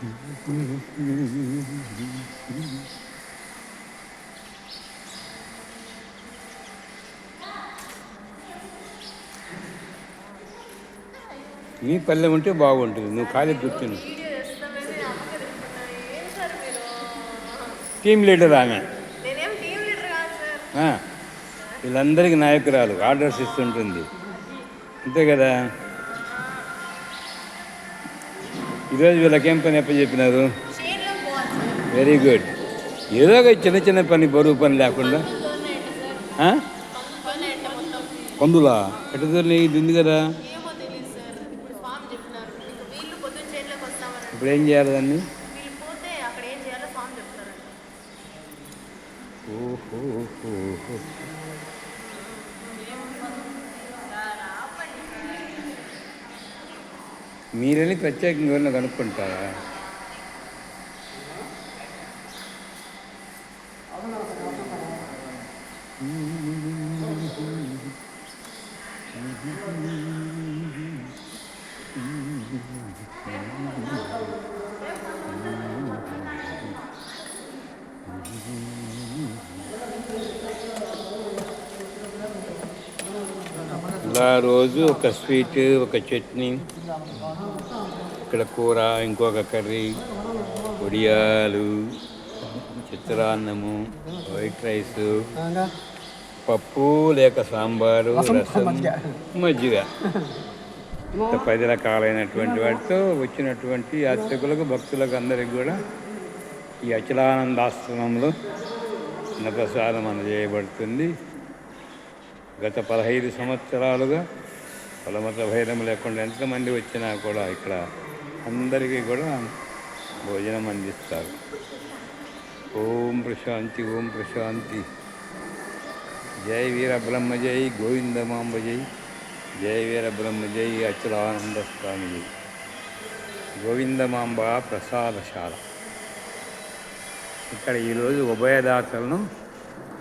నీ పల్లె ఉంటే బాగుంటుంది. నువ్వు ఖాళీ కూర్చుని టీమ్ లీడర్ ఆమె. వీళ్ళందరికీ నాయకురాలు, ఆర్డర్స్ ఇస్తుంటుంది. అంతే కదా. ఈరోజు వీళ్ళకేం పని చెప్పినారు? Very good. ఏదో ఒక చిన్న చిన్న పని, బరువు పని లేకుండా. పందులా ఎట్టదోని ఇది ఉంది కదా. ఇప్పుడు ఏం చేయాలి దాన్ని? ఓహో, మీరని ప్రత్యేకంగా ఎవరైనా కనుక్కుంటారా? ఇలా రోజు ఒక స్వీట్, ఒక చట్నీ, ఇక్కడ కూర, ఇంకొక కర్రీ, వడియాలు, చిత్రాన్నము, వైట్ రైస్, పప్పు లేక సాంబారు, రసం, మజ్జిగ. 10 రకాలైనటువంటి వాటితో వచ్చినటువంటి యాత్రికులకు, భక్తులకు అందరికి కూడా ఈ అచలానందాశ్రమంలో అన్నప్రసాదం అందజేయబడుతుంది. గత 15 సంవత్సరాలుగా కులమత భేదం లేకుండా ఎంతమంది వచ్చినా కూడా ఇక్కడ అందరికీ కూడా భోజనం అందిస్తారు. ఓం ప్రశాంతి, ఓం ప్రశాంతి. జై వీర బ్రహ్మ జై, గోవిందమాంబ జై, జై వీర బ్రహ్మ జై, అచలానంద స్వామి జై. గోవిందమాంబ ప్రసాదశాల. ఇక్కడ ఈరోజు ఉభయదాతలను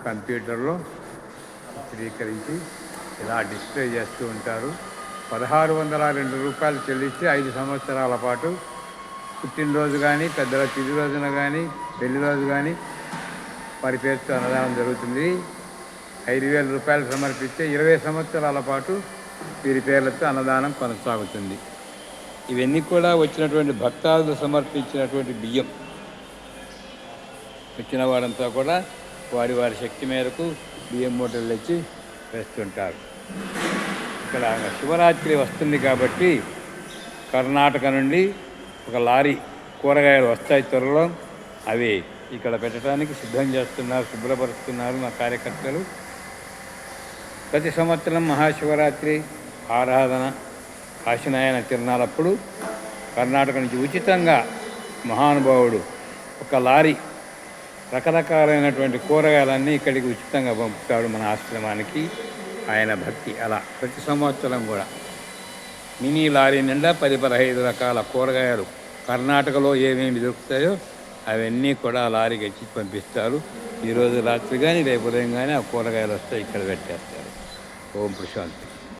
కంప్యూటర్లో చిత్రీకరించి ఇలా డిస్ప్లే చేస్తూ ఉంటారు. 1602 రూపాయలు చెల్లిస్తే 5 సంవత్సరాల పాటు పుట్టినరోజు కానీ, పెద్దల తిది రోజున కానీ, పెళ్లి రోజు కానీ వారి పేరుతో అన్నదానం జరుగుతుంది. 5000 రూపాయలు సమర్పిస్తే 20 సంవత్సరాల పాటు వీరి పేర్లతో అన్నదానం కొనసాగుతుంది. ఇవన్నీ కూడా వచ్చినటువంటి భక్తాదులు సమర్పించినటువంటి బియ్యం. వచ్చిన వారంతా కూడా వారి వారి శక్తి మేరకు బియ్యం మూటలు తెచ్చి వేస్తుంటారు. ఇక్కడ శివరాత్రి వస్తుంది కాబట్టి కర్ణాటక నుండి ఒక లారీ కూరగాయలు వస్తాయి త్వరలో. అవి ఇక్కడ పెట్టడానికి సిద్ధం చేస్తున్నారు, శుభ్రపరుస్తున్నారు మా కార్యకర్తలు. ప్రతి సంవత్సరం మహాశివరాత్రి ఆరాధన, కాశీనాయన తిరునాళ్ళప్పుడు కర్ణాటక నుంచి ఉచితంగా మహానుభావుడు ఒక లారీ రకరకాలైనటువంటి కూరగాయలన్నీ ఇక్కడికి ఉచితంగా పంపుతాడు మన ఆశ్రమానికి. ఆయన భక్తి అలా ప్రతి సంవత్సరం కూడా మినీ లారీ నిండా 10-15 రకాల కూరగాయలు కర్ణాటకలో ఏమేమి దొరుకుతాయో అవన్నీ కూడా లారీకి ఎక్కి పంపిస్తారు. ఈరోజు రాత్రి కానీ రేపు ఉదయం కానీ ఆ కూరగాయలు వస్తాయి, ఇక్కడ పెట్టేస్తారు. ఓం ప్రశాంతి.